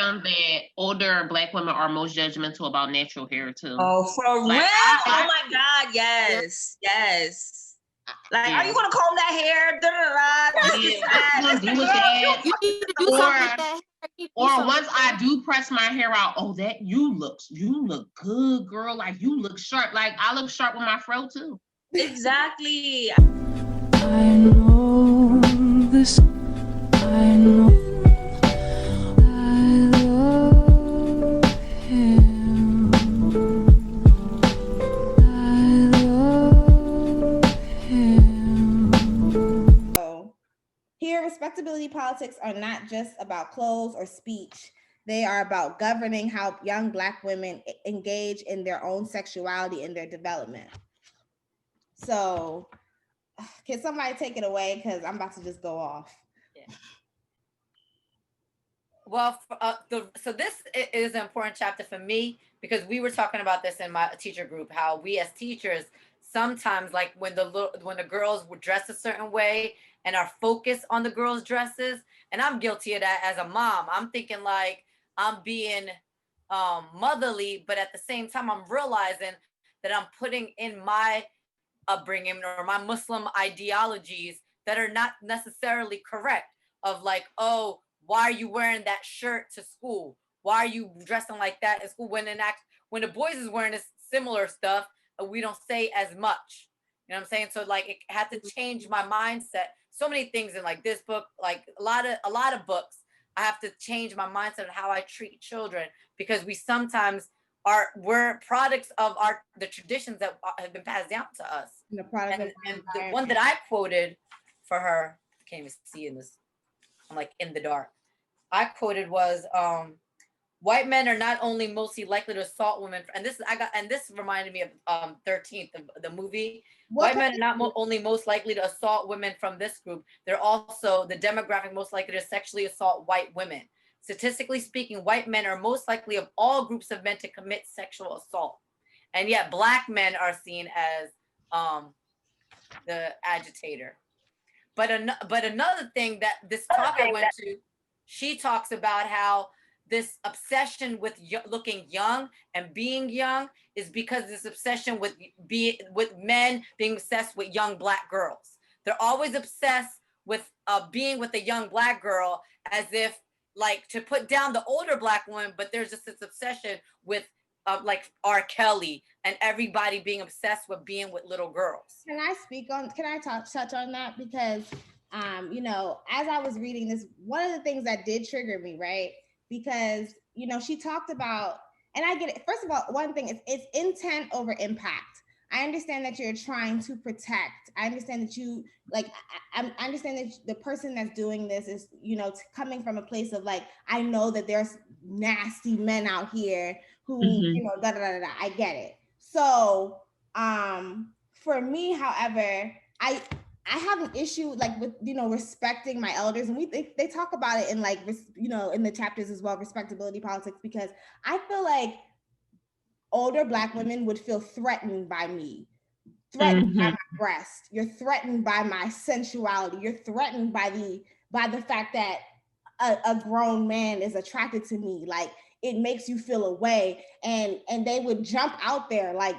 found that older Black women are most judgmental about natural hair too. Oh, for real? Oh my God, yes. Like, are you gonna comb that hair? You need to do something with that. Or once I do press my hair out, oh, that you look good, girl. Like, you look sharp. Like, I look sharp with my fro too. Exactly. I know this. I know. I love him. I love him. So, here, respectability politics are not just about clothes or speech. They are about governing how young Black women engage in their own sexuality and their development. So, can somebody take it away? Because I'm about to just go off. Yeah. Well, so this is an important chapter for me because we were talking about this in my teacher group, how we as teachers sometimes, like when the girls would dress a certain way and are focused on the girls' dresses, and I'm guilty of that as a mom. I'm thinking like I'm being motherly, but at the same time, I'm realizing that I'm putting in my upbringing or my Muslim ideologies that are not necessarily correct, of like, oh, why are you wearing that shirt to school? Why are you dressing like that in school? When the boys is wearing this similar stuff, we don't say as much. You know what I'm saying? So like, it had to change my mindset. So many things in like this book, like a lot of books, I have to change my mindset on how I treat children, because we sometimes we're products of the traditions that have been passed down to us. And the one that I quoted for her, I can't even see in this, I'm like in the dark. I quoted was, white men are not only mostly likely to assault women, and this reminded me of 13th, the movie. White men are not only most likely to assault women from this group, they're also the demographic most likely to sexually assault white women. Statistically speaking, white men are most likely of all groups of men to commit sexual assault. And yet Black men are seen as the agitator. But another thing that this talk I went to, she talks about how this obsession with looking young and being young is because this obsession with men being obsessed with young Black girls. They're always obsessed with being with a young Black girl, as if like to put down the older Black woman, but there's just this obsession with like R. Kelly and everybody being obsessed with being with little girls. Can I touch on that? Because you know, as I was reading this, one of the things that did trigger me, right? Because, you know, she talked about, and I get it. First of all, one thing is it's intent over impact. I understand that you're trying to protect. I understand that you I understand that the person that's doing this is, you know, coming from a place of like, I know that there's nasty men out here who, you know, I get it. So, for me, however, I have an issue like with, you know, respecting my elders, and they talk about it in like, you know, in the chapters as well, respectability politics, because I feel like older Black women would feel threatened by me, threatened by my breast. You're threatened by my sensuality. You're threatened by the fact that a grown man is attracted to me. Like, it makes you feel a way, and they would jump out there. Like,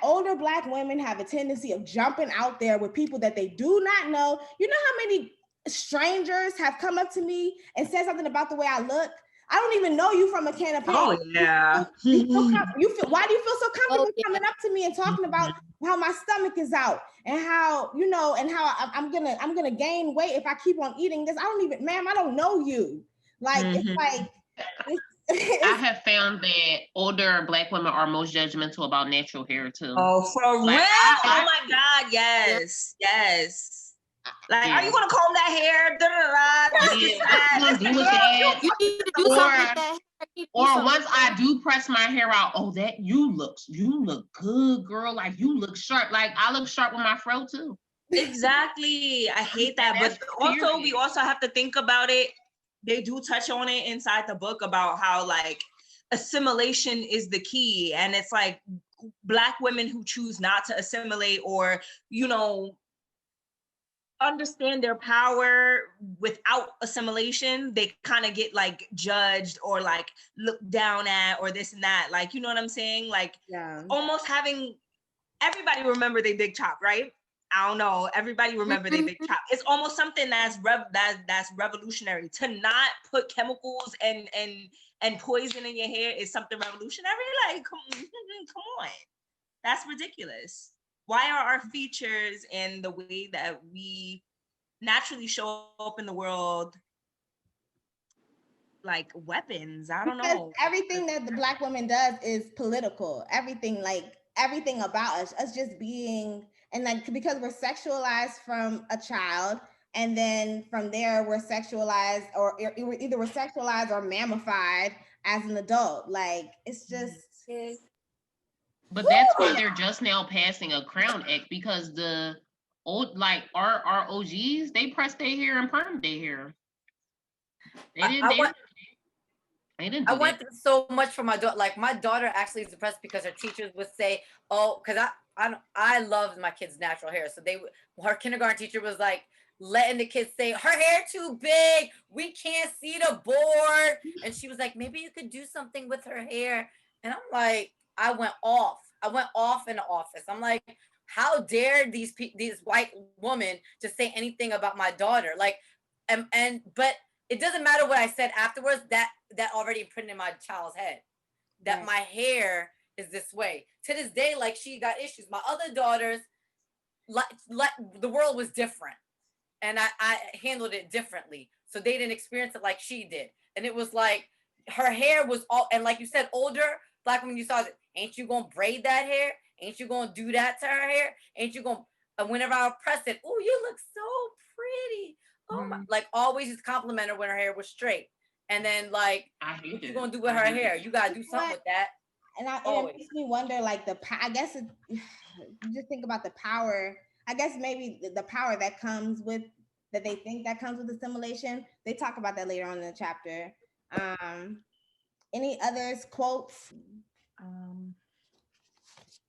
older Black women have a tendency of jumping out there with people that they do not know. You know how many strangers have come up to me and said something about the way I look? I don't even know you from a can of paint. Oh yeah. Why do you feel so comfortable coming up to me and talking about how my stomach is out and how, you know, and how I'm gonna gain weight if I keep on eating this? I don't know you. Like, it's like I have found that older Black women are most judgmental about natural hair too. Oh, for real? Oh my God, yes. Like, are you gonna comb that hair? You need to do something with that. Or once I do press my hair out, oh, that you look good, girl. Like, you look sharp. Like, I look sharp with my fro too. Exactly. I hate that. But also, we also have to think about it. They do touch on it inside the book about how like assimilation is the key. And it's like Black women who choose not to assimilate, or, you know, understand their power without assimilation, they kind of get like judged or like looked down at or this and that. Like, you know what I'm saying? Like, almost having everybody remember they big chop, right? I don't know. Everybody remember they big chop. It's almost something that's revolutionary. To not put chemicals and poison in your hair is something revolutionary. Like, come on, that's ridiculous. Why are our features and the way that we naturally show up in the world like weapons? I don't know. Everything that the Black woman does is political. Everything about us just being, and like, because we're sexualized from a child, and then from there we're sexualized, or either we're sexualized or mammified as an adult. Like, it's just. But that's why they're just now passing a Crown Act, because the old, like our OGs, they pressed their hair and permed their hair. They didn't. I went through so much for my daughter. Like, my daughter actually is depressed because her teachers would say, "Oh," because I loved my kids' natural hair. So her kindergarten teacher was like letting the kids say, "Her hair too big. We can't see the board." And she was like, "Maybe you could do something with her hair." And I'm like, I went off in the office. I'm like, how dare these white women just say anything about my daughter? Like, but it doesn't matter what I said afterwards. That already imprinted in my child's head that my hair is this way. To this day, like, she got issues. My other daughters, like the world was different, and I handled it differently, so they didn't experience it like she did. And it was like her hair was all, and like you said, older Black women, you saw it. Ain't you gonna braid that hair? Ain't you gonna do that to her hair? Ain't you gonna? Whenever I would press it, oh, you look so pretty. Oh my! Like, always just compliment her when her hair was straight. And then, like, what you gonna do with her hair? You gotta do something with that. And it makes me wonder, like, I guess you just think about the power. I guess maybe the power that comes with, that they think that comes with assimilation. They talk about that later on in the chapter. Any others quotes?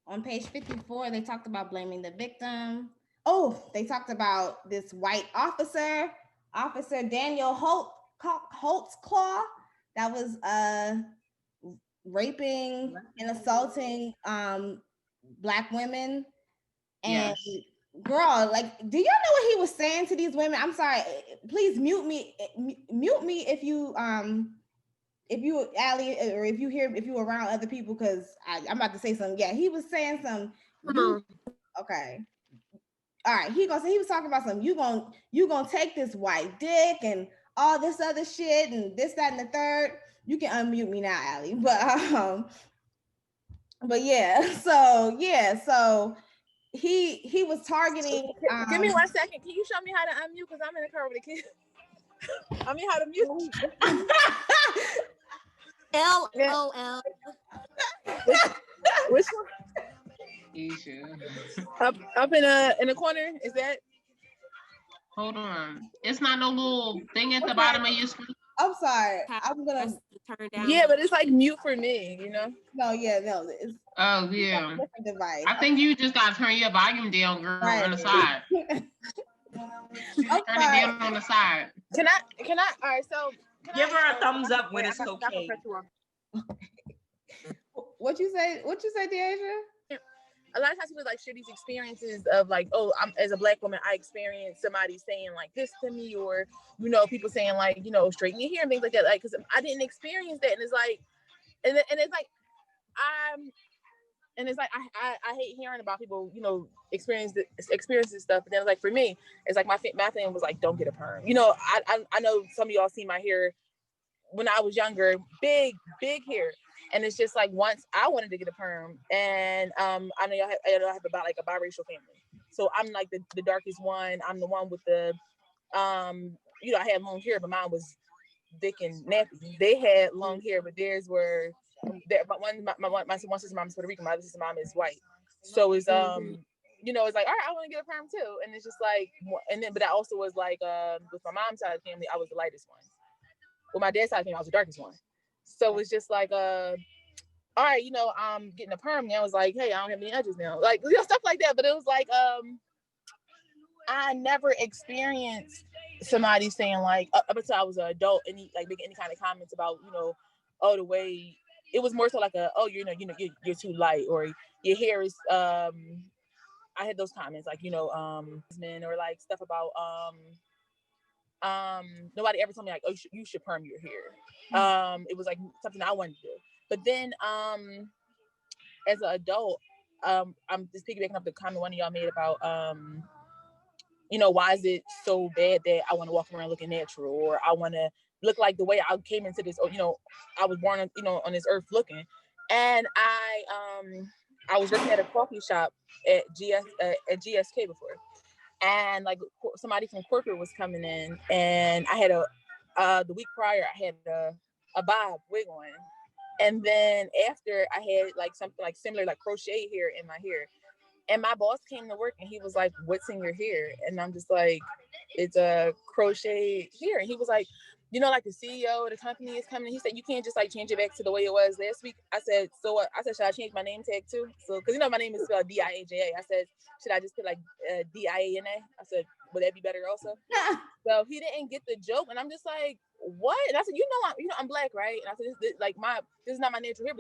On page 54, they talked about blaming the victim. Oh, they talked about this white officer, Officer Daniel Holtzclaw, that was raping and assaulting Black women. And girl, like, do y'all know what he was saying to these women? I'm sorry, please mute me if you Allie, or if you around other people, because I'm about to say something. Yeah, he was saying some. Okay. All right. He was talking about some. You gonna take this white dick and all this other shit and this, that, and the third. You can unmute me now, Allie. But yeah. So he was targeting. Give me 1 second. Can you show me how to unmute? Because I'm in the car with the kids. I mean, how to mute. LOL. Which one? Up in the corner. Is that? Hold on. It's not no little thing at the bottom of your screen. I'm sorry. I'm gonna turn down. Yeah, but it's like mute for me, you know? No. It's oh yeah. a different device. I think you just gotta turn your volume down, girl, on the side. Turn it down on the side. Can I? All right, so give her a thumbs up when it's okay. What you say, Deasia? A lot of times people like share these experiences of like, oh, as a Black woman, I experienced somebody saying like this to me, or, you know, people saying like, you know, straighten your hair and things like that. Like, because I didn't experience that. And it's like, and it's like, I hate hearing about people, you know, experiencing stuff. But then it's like, for me, it's like my thing was like, don't get a perm. You know, I know some of y'all see my hair when I was younger, big hair. And it's just like, once I wanted to get a perm, and I know y'all have about like a biracial family. So I'm like the darkest one. I'm the one with the, you know, I had long hair, but mine was thick and nappy. They had long hair, but theirs were, my sister's mom is Puerto Rican, my other sister's mom is white. So it's, you know, it's like, all right, I want to get a perm too. And it's just like, but I also was like, with my mom's side of the family, I was the lightest one. With my dad's side of the family, I was the darkest one. So it's just like, all right, you know, I'm getting a perm now. It's like, hey, I don't have any edges now. Like, you know, stuff like that. But it was like, I never experienced somebody saying like up until I was an adult, any like making any kind of comments about, you know, oh, the way it was more so like a, oh, you're too light, or your hair is I had those comments like, you know, men, or like stuff about nobody ever told me like, oh, you should perm your hair. It was like something I wanted to do. But then as an adult, I'm just piggybacking up the comment one of y'all made about you know, why is it so bad that I want to walk around looking natural, or I want to look like the way I came into this, or, you know, I was born, you know, on this earth looking. And I was working at a coffee shop at GSK before, and like somebody from corporate was coming in, and I had the week prior I had a bob wig on, and then after I had like something like similar like crochet hair in my hair. And my boss came to work and he was like, what's in your hair? And I'm just like, it's a crochet hair. And he was like, you know, like the CEO of the company is coming. He said, you can't just like change it back to the way it was last week. I said, so what? I said, should I change my name tag too? So, cause you know, my name is spelled D-I-A-J-A. I said, should I just put like D-I-A-N-A? I said, would that be better also? So he didn't get the joke. And I'm just like, what? And I said, you know, I'm black, right? And I said, this is not my natural hair,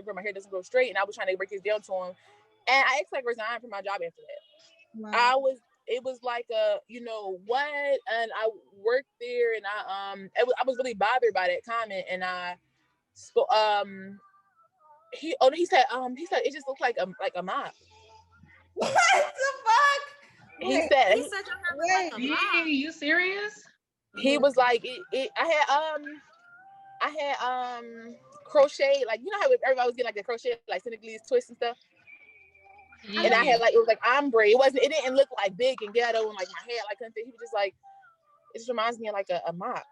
but my hair doesn't grow straight. And I was trying to break his down to him. And I actually like resigned from my job after that. Wow. It was like a, you know what? And I worked there, and I was really bothered by that comment. And I spoke, he said it just looked like a mop. What the fuck? He said He said your hair looked like a mop. You serious? He was like I had crochet, like, you know how everybody was getting like the crochet like Senegalese twists and stuff. Yeah. And I had like, it was like ombre. It didn't look like big and ghetto and like my hair like couldn't fit. He was just like, it just reminds me of like a mop.